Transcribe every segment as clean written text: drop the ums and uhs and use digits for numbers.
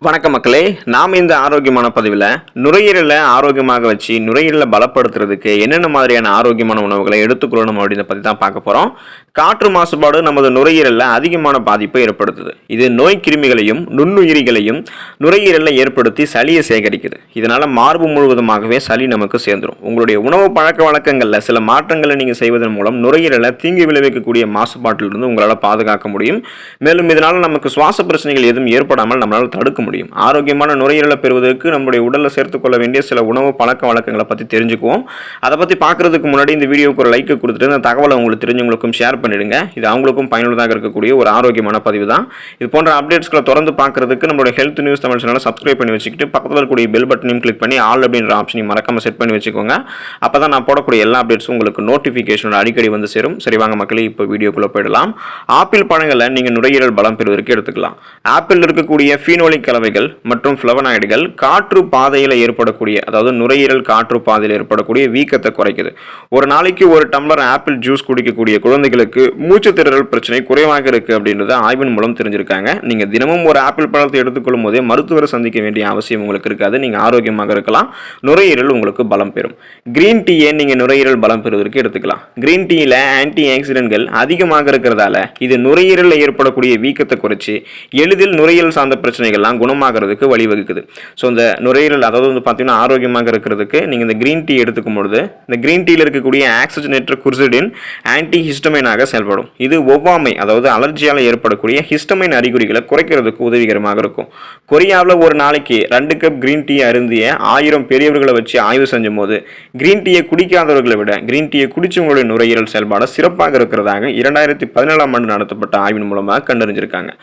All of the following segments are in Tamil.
வணக்கம் மக்களே, நாம் இந்த ஆரோக்கியமான பதிவில் நுரையீரலை ஆரோக்கியமாக வச்சு நுரையீரலை பலப்படுத்துறதுக்கு என்னென்ன மாதிரியான ஆரோக்கியமான உணவுகளை எடுத்துக்கொள்ளணும் அப்படின்றத பற்றி தான் பார்க்க போகிறோம். காற்று மாசுபாடு நமது நுரையீரலில் அதிகமான பாதிப்பை ஏற்படுத்துது. இது நோய் கிருமிகளையும் நுண்ணுயிரிகளையும் நுரையீரலில் ஏற்படுத்தி சளியை சேகரிக்குது. இதனால் மார்பு முழுவதுமாகவே சளி நமக்கு சேர்ந்துடும். உங்களுடைய உணவு பழக்க வழக்கங்களில் சில மாற்றங்களை நீங்கள் செய்வதன் மூலம் நுரையீரலை தீங்கு விளைவிக்கக்கூடிய மாசுபாட்டிலிருந்து உங்களால் பாதுகாக்க முடியும். மேலும் இதனால் நமக்கு சுவாச பிரச்சனைகள் எதுவும் ஏற்படாமல் நம்மளால் தடுக்க முடியும். ஆரோக்கியமான நுரையீரலை பெறுவதற்கு நம்முடைய உடலில் சேர்த்துக்கொள்ள வேண்டிய சில உணவு பழக்க வழக்கங்களை பற்றி தெரிஞ்சுக்குவோம். அதை பற்றி பார்க்கறதுக்கு முன்னாடி இந்த வீடியோக்கு ஒரு லைக் கொடுத்துட்டு இந்த தகவலை உங்களுக்கு தெரிஞ்சவங்களுக்கும் ஷேர் பண்ணிடுங்க. இது அவங்களுக்கும் பயனுள்ளதாக இருக்கக்கூடிய ஒரு ஆரோக்கியமான பதிவு தான். இது போன்ற அப்டேட்ஸ்களை தொடர்ந்து பார்க்கறதுக்கு நம்மளுடைய ஹெல்த் நியூஸ் தமிழ் சேனலை சப்ஸ்கிரைப் பண்ணி வச்சுக்கிட்டு பக்கத்தில் இருக்கக்கூடிய பெல் பட்டனையும் கிளிக் பண்ணி ஆல் அப்படின்ற ஆப்ஷனையும் மறக்காம செட் பண்ணி வச்சுக்கோங்க. அப்போ தான் நான் போடக்கூடிய எல்லா அப்டேட்ஸும் உங்களுக்கு நோட்டிஃபிகேஷன் அடிக்கடி வந்து சேரும். சரி வாங்க மக்களே, இப்போ வீடியோக்குள்ளே போயிடலாம். ஆப்பிள் பழங்களை நீங்கள் நுரையீரல் பலம் பெறுவதற்கு எடுத்துக்கலாம். ஆப்பிள் இருக்கக்கூடிய ஃபீனோலிக் கலவைகள் மற்றும் ஃப்ளவனாய்டுகள் காற்று பாதையில் ஏற்படக்கூடிய, அதாவது நுரையீரல் காற்று பாதையில் ஏற்படக்கூடிய வீக்கத்தை குறைக்குது. ஒரு நாளைக்கு ஒரு டம்ளர் ஆப்பிள் ஜூஸ் குடிக்கக்கூடிய குழந்தைகளுக்கு மூச்சு திணறல் பிரச்சனை குறைவாக இருக்கு அப்படின்றத ஆய்வின் மூலம் தெரிஞ்சிருக்காங்க. நீங்க தினமும் ஒரு ஆப்பிள் பழத்தை எடுத்துக்கொள்ளும் போதே மருத்துவரை சந்திக்க வேண்டிய அவசியம் உங்களுக்கு இருக்காது. நீங்க ஆரோக்கியமாக இருக்கலாம். நுரையீரல் உங்களுக்கு பலம் பெறும். கிரீன் டீயை நீங்க நுரையீரல் பலம் பெறுவதற்கு எடுத்துக்கலாம். கிரீன் டீல ஆன்டி ஆக்சிடென்ட்கள் அதிகமாக இருக்கிறதால இது நுரையீரலில் ஏற்படக்கூடிய வீக்கத்தை குறைச்சி எளிதில் நுரையீரல் சார்ந்த பிரச்சனைகள்லாம் குணமாகிறதுக்கு வழிவகுக்குது. ஸோ இந்த நுரையீரல், அதாவது வந்து பார்த்தீங்கன்னா ஆரோக்கியமாக இருக்கிறதுக்கு நீங்கள் இந்த கிரீன் டீ எடுத்துக்கும் பொழுது இந்த கிரீன் டீயில் இருக்கக்கூடிய ஆக்சிஜனேற்ற குர்சிடின் ஆன்டி ஹிஸ்டமைனாக செயல்படும். இது ஒவ்வாமை, அதாவது அலர்ஜியால் ஏற்படக்கூடிய ஹிஸ்டமைன் அறிகுறிகளை குறைக்கிறதுக்கு உதவிகரமாக இருக்கும். கொரியாவில் ஒரு நாளைக்கு 2 கப் கிரீன் டீ அருந்திய 1000 பெரியவர்களை வச்சு ஆய்வு செஞ்சும் போது கிரீன் டீயை குடிக்காதவர்களை விட கிரீன் டீயை குடிச்சவங்களுடைய நுரையீரல் செயல்பாடு சிறப்பாக இருக்கிறதாக 2017ஆம் ஆண்டு நடத்தப்பட்ட ஆய்வின் மூலமாக கண்டறிஞ்சிருக்காங்க.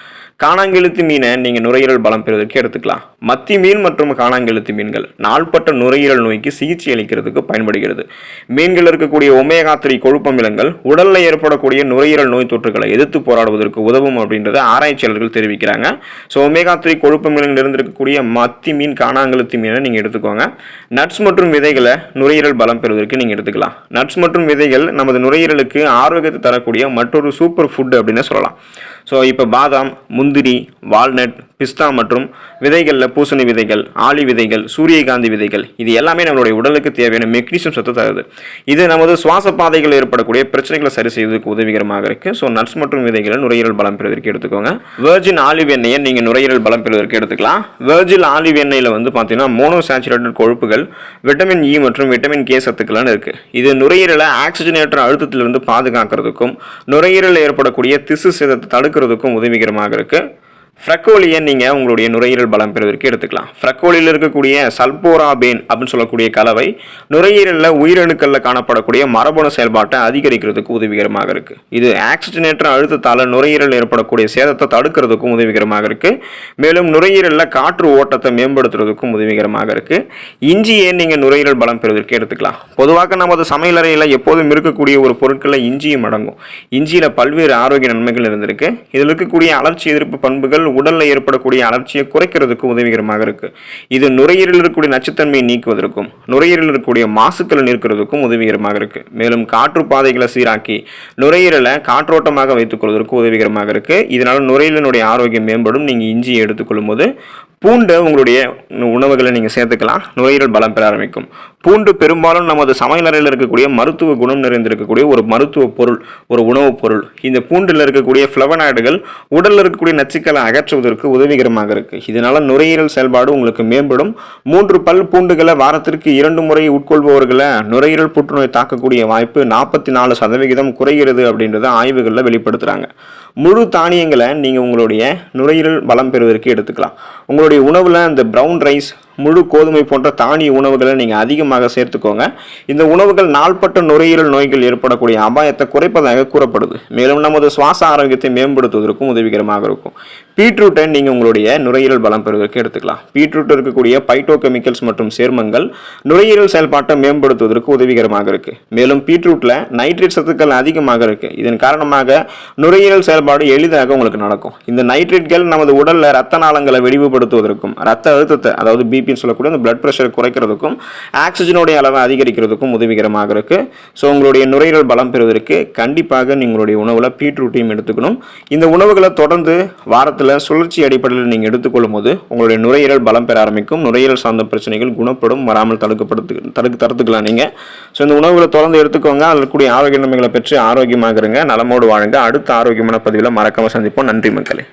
காணாங்கெழுத்து மீனை நீங்கள் நுரையீரல் பலம் பெறுவதற்கு எடுத்துக்கலாம். மத்தி மீன் மற்றும் காணாங்கெழுத்து மீன்கள் நாள்பட்ட நுரையீரல் நோய்க்கு சிகிச்சை அளிக்கிறதுக்கு பயன்படுகிறது. மீன்கள் இருக்கக்கூடிய ஒமேகா 3 கொழுப்பமிலங்கள் உடலில் ஏற்படக்கூடிய நுரையீரல் நோய் தொற்றுகளை எதிர்த்து போராடுவதற்கு உதவும் அப்படின்றத ஆராய்ச்சியாளர்கள் தெரிவிக்கிறாங்க. ஸோ ஒமேகா 3 கொழுப்பமிலங்கள் இருந்திருக்கக்கூடிய மத்தி மீன், காணாங்கெழுத்து மீனை நீங்கள் எடுத்துக்கோங்க. நட்ஸ் மற்றும் விதைகளை நுரையீரல் பலம் பெறுவதற்கு நீங்கள் எடுத்துக்கலாம். நட்ஸ் மற்றும் விதைகள் நமது நுரையீரலுக்கு ஆரோக்கியத்தை தரக்கூடிய மற்றொரு சூப்பர் ஃபுட் அப்படின்னு சொல்லலாம். ஸோ இப்போ பாதாம், முந்திரி, வால்நட், பிஸ்தா மற்றும் விதைகளில் பூசணி விதைகள், ஆளி விதைகள், சூரியகாந்தி விதைகள், இது எல்லாமே நம்மளுடைய உடலுக்கு தேவையான மெக்னீசியம் சத்து தருது. இது நமது சுவாச பாதைகள் ஏற்படக்கூடிய பிரச்சனைகளை சரி செய்வதற்கு உதவிகரமாக இருக்கு. ஸோ நட்ஸ் மற்றும் விதைகளை நுரையீரல் பலம் பெறுவதற்கு எடுத்துக்கோங்க. வெர்ஜின் ஆலிவ் எண்ணெயை நீங்கள் நுரையீரல் பலம் பெறுவதற்கு எடுத்துக்கலாம். வெர்ஜின் ஆலிவ் எண்ணெயில் வந்து பார்த்தீங்கன்னா மோனோசாச்சுரேட்டட் கொழுப்புகள், விட்டமின் இ மற்றும் விட்டமின் கே சத்துக்கள்லாம் இருக்கு. இது நுரையீரலை ஆக்சிஜனேற்ற அழுத்தத்திலிருந்து பாதுகாக்கிறதுக்கும் நுரையீரலில் ஏற்படக்கூடிய திசு சேதத்தை தடுக்கிறதுக்கும் உதவிகரமாக இருக்கு. ஃப்ரக்கோலியை நீங்கள் உங்களுடைய நுரையீரல் பலம் பெறுவதற்கு எடுத்துக்கலாம். ஃப்ரக்கோலியில் இருக்கக்கூடிய சல்போராபேன் அப்படின்னு சொல்லக்கூடிய கலவை நுரையீரலில் உயிரணுக்களில் காணப்படக்கூடிய மரபணு செயல்பாட்டை அதிகரிக்கிறதுக்கு உதவிகரமாக இருக்குது. இது ஆக்சிஜனேற்ற அழுத்தத்தால் நுரையீரல் ஏற்படக்கூடிய சேதத்தை தடுக்கிறதுக்கும் உதவிகரமாக இருக்குது. மேலும் நுரையீரலில் காற்று ஓட்டத்தை மேம்படுத்துறதுக்கும் உதவிகரமாக இருக்குது. இஞ்சியை நீங்கள் நுரையீரல் பலம் பெறுவதற்கு எடுத்துக்கலாம். பொதுவாக நமது சமையலறையில் எப்போதும் இருக்கக்கூடிய ஒரு பொருட்களில் இஞ்சியும் அடங்கும். இஞ்சியில் பல்வேறு ஆரோக்கிய நன்மைகள் இருந்திருக்கு. இதில் இருக்கக்கூடிய அலர்ச்சி எதிர்ப்பு பண்புகள் உடலில் ஏற்படக்கூடிய அலர்ச்சியை குறைக்கிறதுக்கு உதவிகரமாக இருக்கு. இது நுரையீரலில் இருக்கக்கூடிய நச்சுத்தன்மையை நீக்குவதற்கும் நுரையீரலில் இருக்கக்கூடிய மாசுக்களை நீக்கிறதுக்கும் உதவிகரமாக இருக்கு. மேலும் காற்று பாதைகளை சீராக்கி நுரையீரலை காற்றோட்டமாக வைத்துக் கொள்வதற்கு உதவிகரமாக இருக்கு. இதனால நுரையீரலினுடைய ஆரோக்கியம் மேம்படும். நீங்க இஞ்சியை எடுத்துக்கொள்ளும் போது பூண்டை உங்களுடைய உணவுகளை நீங்கள் சேர்த்துக்கலாம். நுரையீரல் பலம் பெற ஆரம்பிக்கும். பூண்டு பெரும்பாலும் நமது சமையலறையில் இருக்கக்கூடிய மருத்துவ குணம் நிறைந்திருக்கக்கூடிய ஒரு மருத்துவ பொருள், ஒரு உணவுப் பொருள். இந்த பூண்டில் இருக்கக்கூடிய ஃப்ளவனாய்டுகள் உடலில் இருக்கக்கூடிய நச்சுக்களை அகற்றுவதற்கு உதவிகரமாக இருக்கு. இதனால நுரையீரல் செயல்பாடு உங்களுக்கு மேம்படும். 3 பல் பூண்டுகளை வாரத்திற்கு 2 முறை உட்கொள்பவர்களை நுரையீரல் புற்றுநோய் தாக்கக்கூடிய வாய்ப்பு 44% குறைகிறது அப்படின்றத ஆய்வுகளில் வெளிப்படுத்துறாங்க. முழு தானியங்களை நீங்கள் உங்களுடைய நுரையீரல் பலம் பெறுவதற்கு எடுத்துக்கலாம். உங்களுடைய உணவில் இந்த ப்ரௌன் ரைஸ், முழு கோதுமை போன்ற தானிய உணவுகளை நீங்கள் அதிகமாக சேர்த்துக்கோங்க. இந்த உணவுகள் நாள்பட்ட நுரையீரல் நோய்கள் ஏற்படக்கூடிய அபாயத்தை குறைப்பதாக கூறப்படுது. மேலும் நமது சுவாச ஆரோக்கியத்தை மேம்படுத்துவதற்கும் உதவிகரமாக இருக்கும். பீட்ரூட்டை நீங்கள் உங்களுடைய நுரையீரல் பலம் பெறுவதற்கு எடுத்துக்கலாம். பீட்ரூட் இருக்கக்கூடிய பைட்டோகெமிக்கல்ஸ் மற்றும் சேர்மங்கள் நுரையீரல் செயல்பாட்டை மேம்படுத்துவதற்கு உதவிகரமாக இருக்கு. மேலும் பீட்ரூட்ல நைட்ரேட் சத்துக்கள் அதிகமாக இருக்கு. இதன் காரணமாக நுரையீரல் செயல்பாடு எளிதாக உங்களுக்கு நடக்கும். இந்த நைட்ரேட்கள் நமது உடல்ல ரத்த நாளங்களை விரிவுபடுத்துவதற்கும் ரத்த அழுத்தத்தை, அதாவது பிபின்னு சொல்லக்கூடிய அந்த பிளட் ப்ரெஷர் குறைக்கிறதுக்கும் ஆக்சிஜனுடைய அளவை அதிகரிக்கிறதுக்கும் உதவிகரமாக இருக்குது. ஸோ உங்களுடைய நுரையீரல் பலம் பெறுவதற்கு கண்டிப்பாக நீங்களுடைய உணவில் பீட்ரூட்டையும் எடுத்துக்கணும். இந்த உணவுகளை தொடர்ந்து வாரத்தில் சுழற்சி அடிப்படையில் நீங்கள் எடுத்துக்கொள்ளும் போது உங்களுடைய நுரையீரல் பலம் பெற ஆரம்பிக்கும். நுரையீரல் சார்ந்த பிரச்சனைகள் குணப்படும், வராமல் தடுத்துக்கலாம் நீங்கள். ஸோ இந்த உணவுகளை தொடர்ந்து எடுத்துக்கோங்க. அதில் கூடிய ஆரோக்கிய நன்மைகளை பெற்று ஆரோக்கியமாக இருங்க, நலமோடு வாழுங்க. அடுத்த ஆரோக்கியமான பதிவில் மறக்காம சந்திப்போம். நன்றி மக்களே.